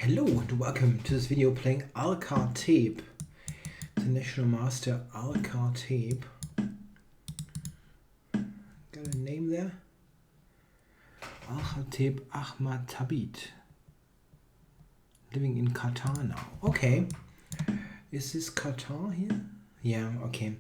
Hello and welcome to this video playing alkhateep, International Master alkhateep. Got a name there? Alkhateep Ahmad Tabit. Living in Qatar now. Okay. Is this Qatar here? Yeah, okay.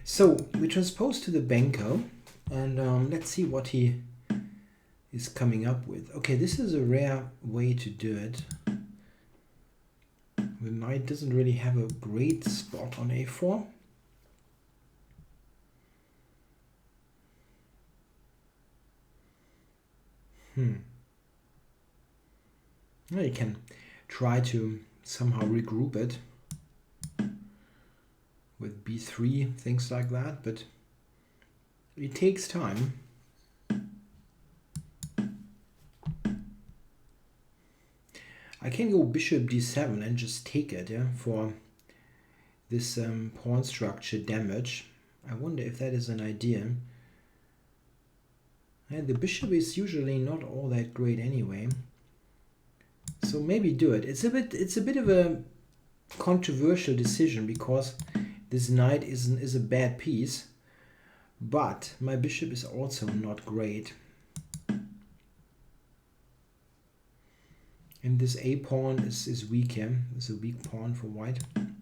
So we transpose to the Benko and let's see what he is coming up with. Okay, this is a rare way to do it. The knight doesn't really have a great spot on a4. Well, you can try to somehow regroup it with b3, things like that, but it takes time. I can go bishop d7 and just take it, yeah, for this pawn structure damage. I wonder if that is an idea. And the bishop is usually not all that great anyway, so maybe do it. It's a bit of a controversial decision because this knight is a bad piece, but my bishop is also not great. And this a pawn is weak here. It's a weak pawn for white. It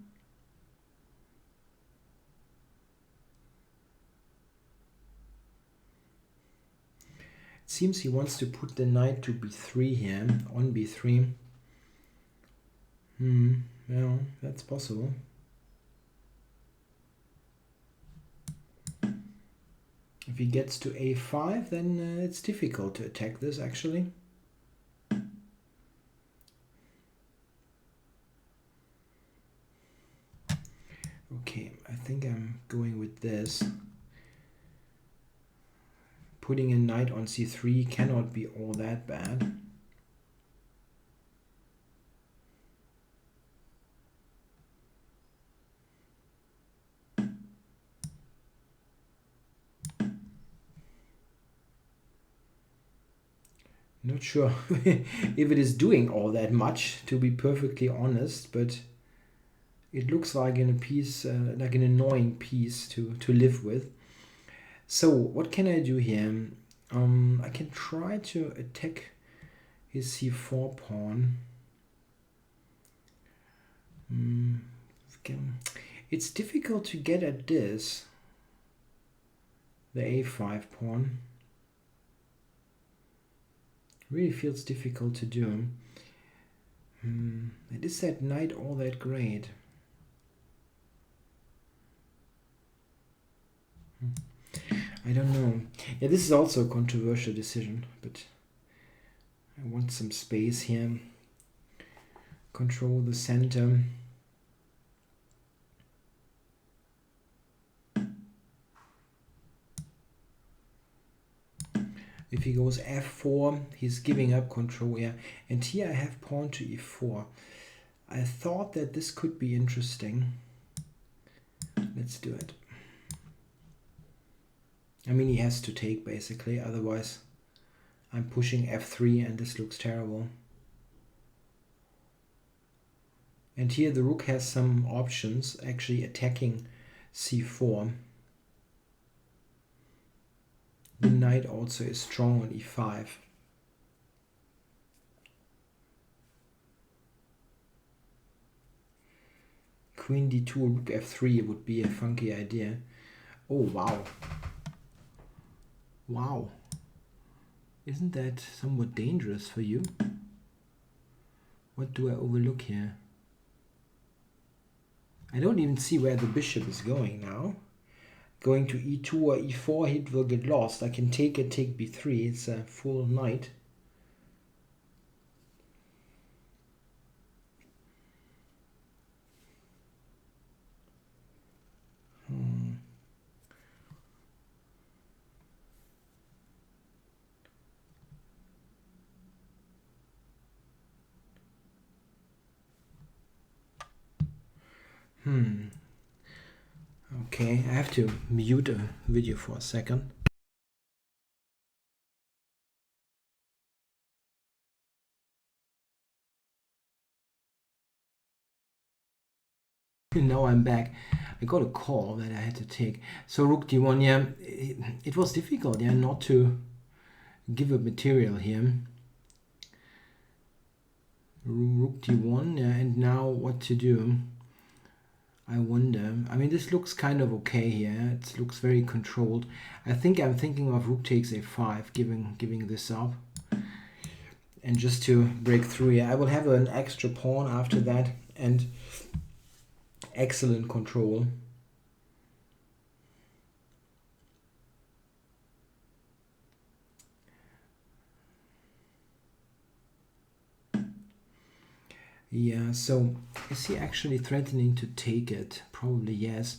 seems he wants to put the knight to b3 here, on b3. Well, that's possible. If he gets to a5, then it's difficult to attack this actually. Okay, I think I'm going with this. Putting a knight on c3 cannot be all that bad. Not sure if it is doing all that much, to be perfectly honest, but it looks like in a piece, like an annoying piece to live with. So what can I do here? I can try to attack his c4 pawn. It's difficult to get at this, the a5 pawn. Really feels difficult to do. And is that knight all that great? I don't know. Yeah, this is also a controversial decision, but I want some space here. Control the center. If he goes f4, he's giving up control here. And here I have pawn to e4. I thought that this could be interesting. Let's do it. I mean, he has to take basically, otherwise I'm pushing f3 and this looks terrible. And here the rook has some options, actually attacking c4. The knight also is strong on e5. Queen d2, rook f3 would be a funky idea. Oh, wow. Wow. Isn't that somewhat dangerous for you? What do I overlook here? I don't even see where the bishop is going now. Going to e2 or e4, it will get lost. I can take it, take b3. It's a full knight. Okay, I have to mute a video for a second. Now I'm back. I got a call that I had to take. So rook d1, yeah, it was difficult, yeah, not to give up material here. Rook d1, yeah, and now what to do? I wonder. I mean, this looks kind of okay here. It looks very controlled. I think I'm thinking of rook takes a5, giving this up. And just to break through here, I will have an extra pawn after that, and excellent control. Yeah, so is he actually threatening to take it? Probably yes.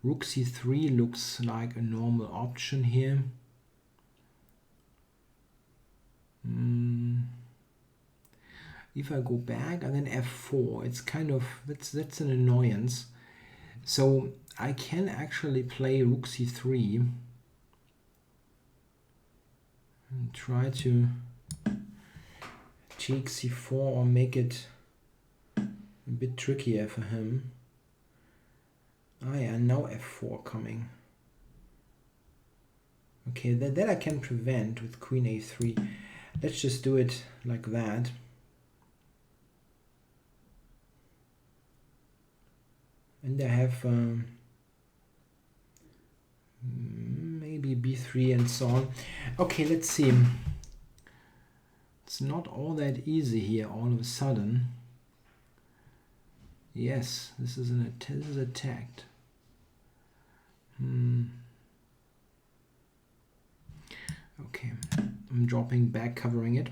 Rook c3 looks like a normal option here. If I go back and then f4, it's kind of, that's an annoyance. So I can actually play rook c3 and try to take c4 or make it a bit trickier for him. Ah yeah, now f4 coming. Okay, that I can prevent with queen a3. Let's just do it like that. And I have maybe b3 and so on. Okay, let's see. It's not all that easy here all of a sudden. Yes, this is attacked. Okay, I'm dropping back, covering it.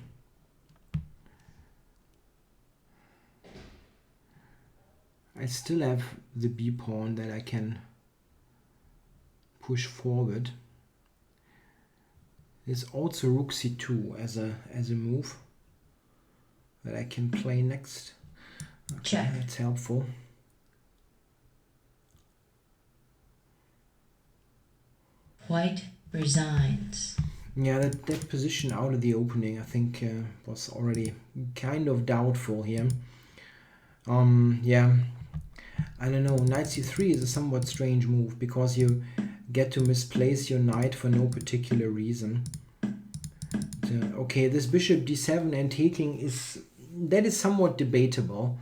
I still have the b pawn that I can push forward. There's also rook c2 as a move that I can play next. Okay, check. That's helpful. White resigns. Yeah, that position out of the opening, I think, was already kind of doubtful here. Yeah, I don't know. Knight c3 is a somewhat strange move because you get to misplace your knight for no particular reason. Okay, this bishop d7 and taking is somewhat debatable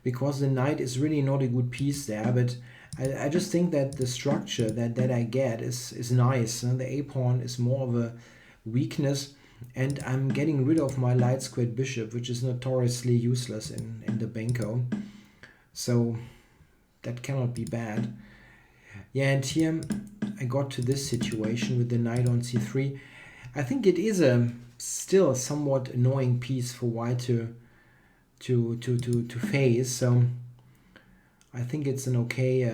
because the knight is really not a good piece there, but I just think that the structure that I get is nice. The a pawn is more of a weakness, and I'm getting rid of my light squared bishop, which is notoriously useless in the Benko. So that cannot be bad. Yeah, and here I got to this situation with the knight on c3. I think it is a still a somewhat annoying piece for white to face. So I think it's an okay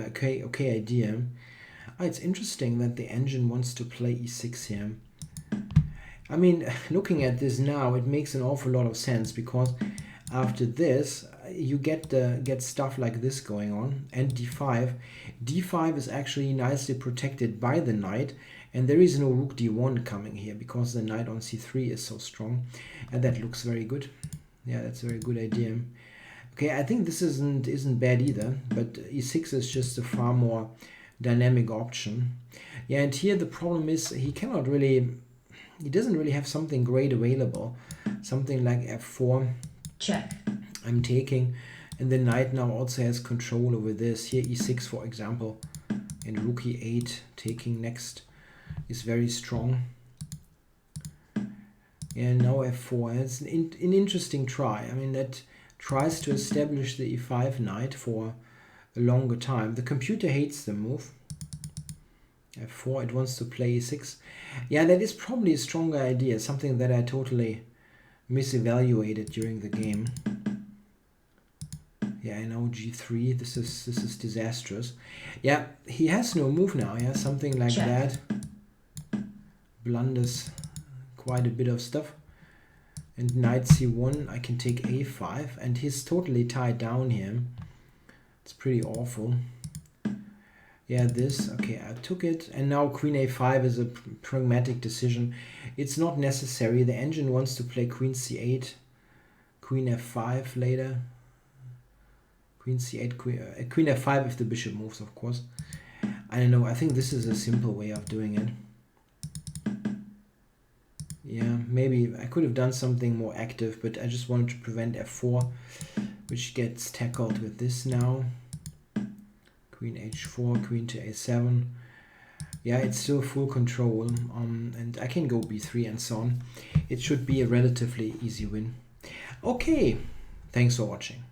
idea. It's interesting that the engine wants to play e6 here. I mean, looking at this now, it makes an awful lot of sense because after this, you get stuff like this going on, and d5. d5 is actually nicely protected by the knight, and there is no rook d1 coming here because the knight on c3 is so strong, and that looks very good. Yeah, that's a very good idea. Okay, I think this isn't bad either, but e6 is just a far more dynamic option. Yeah, and here the problem is he doesn't really have something great available. Something like f4. Check. I'm taking, and the knight now also has control over this. Here e6, for example, and rook e8 taking next is very strong. And now f4. It's an interesting try. I mean, that tries to establish the e5 knight for a longer time. The computer hates the move. f4, it wants to play e6. Yeah, that is probably a stronger idea, something that I totally misevaluated during the game. Yeah, I know g3, this is disastrous. Yeah, he has no move now, yeah, something like check. that blunders quite a bit of stuff. And knight c1, I can take a5, and he's totally tied down here. It's pretty awful. Yeah, this, okay, I took it, and now queen a5 is a pragmatic decision. It's not necessary. The engine wants to play queen c8, queen f5 later. Queen c8, queen f5 if the bishop moves, of course. I don't know, I think this is a simple way of doing it. Yeah, maybe I could have done something more active, but I just wanted to prevent f4, which gets tackled with this now. Queen h4, queen to a7. Yeah, it's still full control, and I can go b3 and so on. It should be a relatively easy win. Okay, thanks for watching.